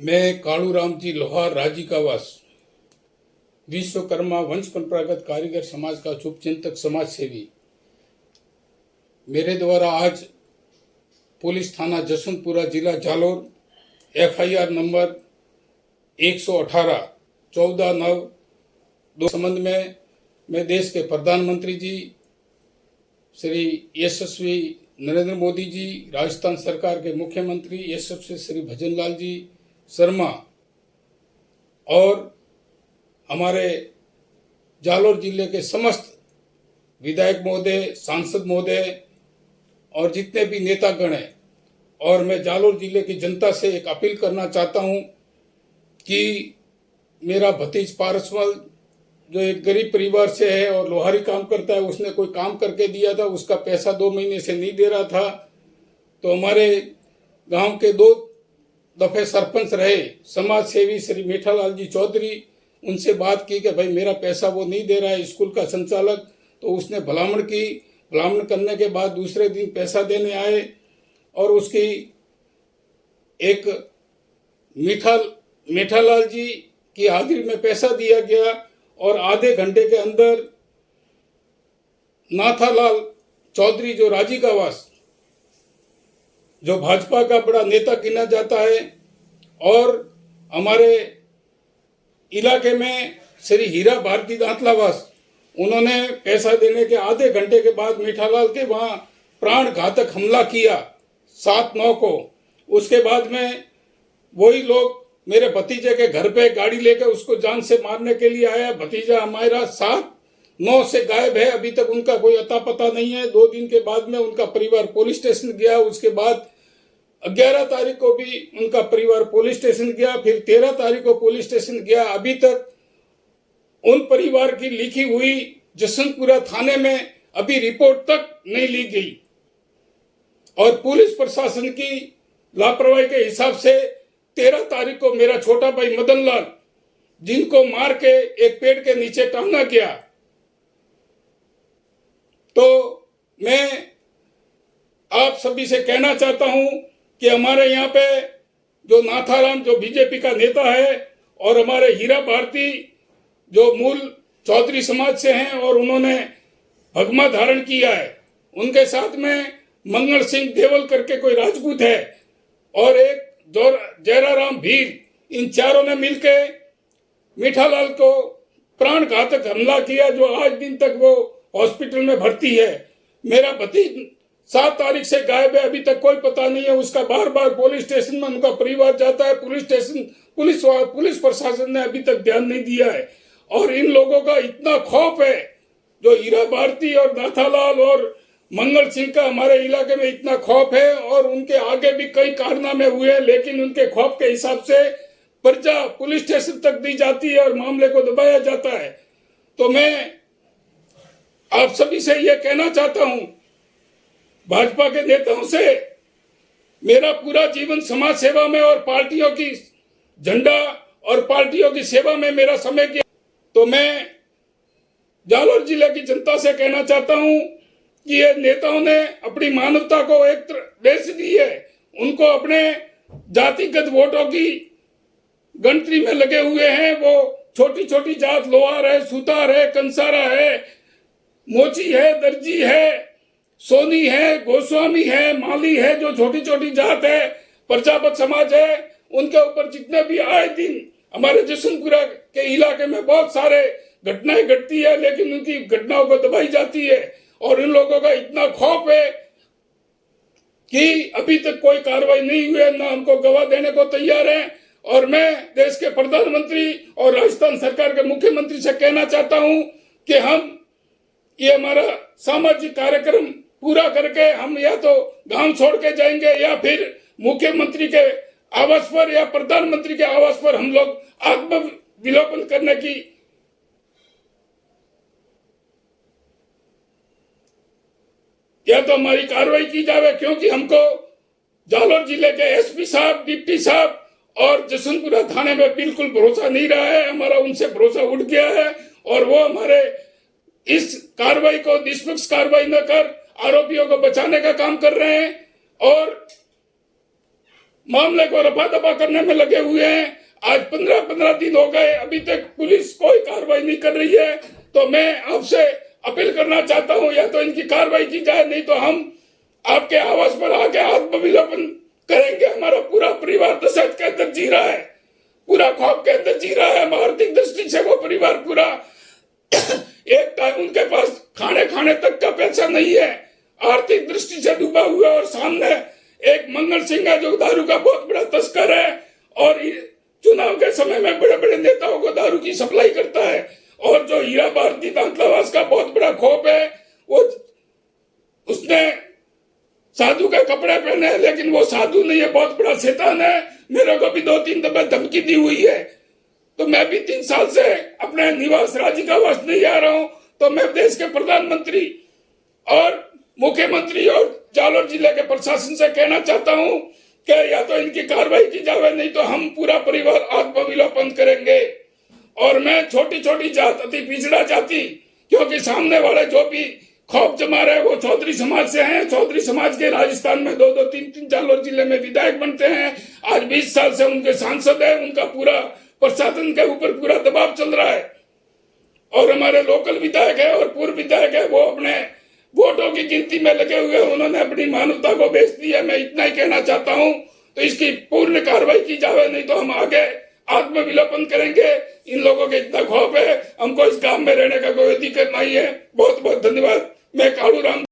मैं कालूराम जी लोहार राजी कावास विश्वकर्मा वंश परंपरागत कारीगर समाज का शुभचिंतक समाज सेवी, मेरे द्वारा आज पुलिस थाना जसवंतपुरा जिला जालोर FIR नंबर 118 14/9 संबंध में मैं देश के प्रधानमंत्री जी श्री यशस्वी नरेंद्र मोदी जी, राजस्थान सरकार के मुख्यमंत्री यशस्वी श्री भजनलाल जी शर्मा और हमारे जालोर जिले के समस्त विधायक महोदय, सांसद महोदय और जितने भी नेतागण हैं, और मैं जालोर जिले की जनता से एक अपील करना चाहता हूं कि मेरा भतीज पारसमल जो एक गरीब परिवार से है और लोहारी काम करता है, उसने कोई काम करके दिया था, उसका पैसा 2 महीने से नहीं दे रहा था। तो हमारे गांव के 2 दफे सरपंच रहे समाज सेवी श्री मीठालाल जी चौधरी, उनसे बात की कि भाई मेरा पैसा वो नहीं दे रहा है, स्कूल का संचालक। तो उसने भलामण की, भलामण करने के बाद दूसरे दिन पैसा देने आए और उसकी एक मीठालाल जी की हाजिरी में पैसा दिया गया और आधे घंटे के अंदर नाथालाल चौधरी जो राजी कावास जो भाजपा का बड़ा नेता गिना जाता है और हमारे इलाके में श्री हीरा भारती दांतलावास, उन्होंने पैसा देने के आधे घंटे के बाद मीठालाल के वहां प्राण घातक हमला किया 7/9 को। उसके बाद में वही लोग मेरे भतीजे के घर पे गाड़ी लेकर उसको जान से मारने के लिए आया। भतीजा हमारा 7/9 से गायब है, अभी तक उनका कोई अता पता नहीं है। 2 दिन के बाद में उनका परिवार पुलिस स्टेशन गया, उसके बाद 11 तारीख को भी उनका परिवार पुलिस स्टेशन गया, फिर 13 तारीख को पुलिस स्टेशन गया। अभी तक उन परिवार की लिखी हुई जसवंतपुरा थाने में अभी रिपोर्ट तक नहीं ली गई और पुलिस प्रशासन की लापरवाही के हिसाब से 13 तारीख को मेरा छोटा भाई मदन लाल, जिनको मार के एक पेड़ के नीचे टांगा गया। तो मैं आप सभी से कहना चाहता हूं कि हमारे यहाँ पे जो नाथाराम जो बीजेपी का नेता है और हमारे हीरा भारती जो मूल चौधरी समाज से हैं और उन्होंने भगमा धारण किया है, उनके साथ में मंगल सिंह देवल करके कोई राजपूत है और एक जयराम भील, इन चारों ने मिलके मीठालाल को प्राण घातक हमला किया जो आज दिन तक वो हॉस्पिटल में भर्ती है। मेरा भतीज 7 तारीख से गायब है, अभी तक कोई पता नहीं है उसका। बार बार पुलिस स्टेशन में उनका परिवार जाता है, पुलिस प्रशासन ने अभी तक ध्यान नहीं दिया है। और इन लोगों का इतना खौफ है, जो हीरा भारती और नाथालाल और मंगल सिंह का हमारे इलाके में इतना खौफ है और उनके आगे भी कई कारनामे हुए, लेकिन उनके खौफ के हिसाब से पर्चा पुलिस स्टेशन तक दी जाती है और मामले को दबाया जाता है। तो मैं आप सभी से यह कहना चाहता हूं, भाजपा के नेताओं से, मेरा पूरा जीवन समाज सेवा में और पार्टियों की झंडा और पार्टियों की सेवा में मेरा समय किया। तो मैं जालोर जिले की जनता से कहना चाहता हूं कि ये नेताओं ने अपनी मानवता को एक बेच दी है। उनको अपने जातिगत वोटों की गिनती में लगे हुए हैं। वो छोटी छोटी जात, लोहार है, सुतार है, कंसारा है, मोची है, दर्जी है, सोनी है, गोस्वामी है, माली है, जो छोटी छोटी जात है, प्रजापत समाज है, उनके ऊपर जितने भी आए दिन हमारे जसवंतपुरा के इलाके में बहुत सारे घटनाएं घटती है, लेकिन उनकी घटनाओं को दबाई जाती है। और इन लोगों का इतना खौफ है कि अभी तक कोई कार्रवाई नहीं हुई है, ना हमको गवाह देने को तैयार है। और मैं देश के प्रधानमंत्री और राजस्थान सरकार के मुख्यमंत्री से कहना चाहता हूं कि हम ये हमारा सामाजिक कार्यक्रम पूरा करके हम या तो गांव छोड़ के जाएंगे या फिर मुख्यमंत्री के आवास पर या प्रधानमंत्री के आवास पर हम लोग आत्मविलोपन करने की या तो हमारी कार्रवाई की जाए, क्योंकि हमको जालोर जिले के SP साहब, डिप्टी साहब और जसवंतपुरा थाने में बिल्कुल भरोसा नहीं रहा है। हमारा उनसे भरोसा उठ गया है और वो हमारे इस कार्रवाई को निष्पक्ष कार्रवाई न कर आरोपियों को बचाने का काम कर रहे हैं। और मामले को रफा दफा करने में लगे हुए हैं। आज 15-15 दिन हो गए, अभी तक पुलिस कोई कार्रवाई नहीं कर रही है। तो मैं आपसे अपील करना चाहता हूं, या तो इनकी कार्रवाई की जाए, नहीं तो हम आपके आवास पर आके आत्मविलोपन करेंगे। हमारा पूरा परिवार दशहत के अंदर जी रहा है, पूरा खौफ के अंदर जी रहा है। हम आर्थिक दृष्टि से वो परिवार पूरा एक टाइम उनके पास खाने तक का पैसा नहीं है, आर्थिक दृष्टि से डूबा हुआ। और सामने एक मंगल सिंह है जो दारू का बहुत बड़ा तस्कर है, और चुनाव के समय में बड़े बड़े नेताओं को दारू की सप्लाई करता है। और जो हीरा भारती दांतलावास का बहुत बड़ा खौफ है, वो उसने साधु के कपड़े पहने हैं, लेकिन वो साधु नहीं है, बहुत बड़ा शैतान है। मेरे को भी 2-3 दफे धमकी दी हुई है। तो मैं भी 3 साल से अपने निवास राजिकावास नहीं आ रहा हूं। तो मैं देश के प्रधानमंत्री और मुख्यमंत्री और जालोर जिले के प्रशासन से कहना चाहता हूं कि या तो इनकी कार्रवाई की जाए, नहीं तो हम पूरा परिवार आत्मविलोपन करेंगे। और मैं छोटी छोटी जात, अति पिछड़ा जाति, क्योंकि सामने वाले जो भी खौफ जमा रहे वो चौधरी समाज से हैं। चौधरी समाज के राजस्थान में 2-2, 3-3 जालोर जिले में विधायक बनते हैं। आज 20 साल से उनके सांसद है, उनका पूरा प्रशासन के ऊपर पूरा दबाव चल रहा है। और हमारे लोकल विधायक है और पूर्व विधायक है, वो अपने वोटों की गिनती में लगे हुए, उन्होंने अपनी मानवता को बेच दी है। मैं इतना ही कहना चाहता हूं, तो इसकी पूर्ण कार्रवाई की जाए, नहीं तो हम आगे आत्मविलोपन करेंगे। इन लोगों के इतना खौफ है, हमको इस गांव में रहने का कोई अधिकार नहीं है। बहुत बहुत धन्यवाद। मैं कालू राम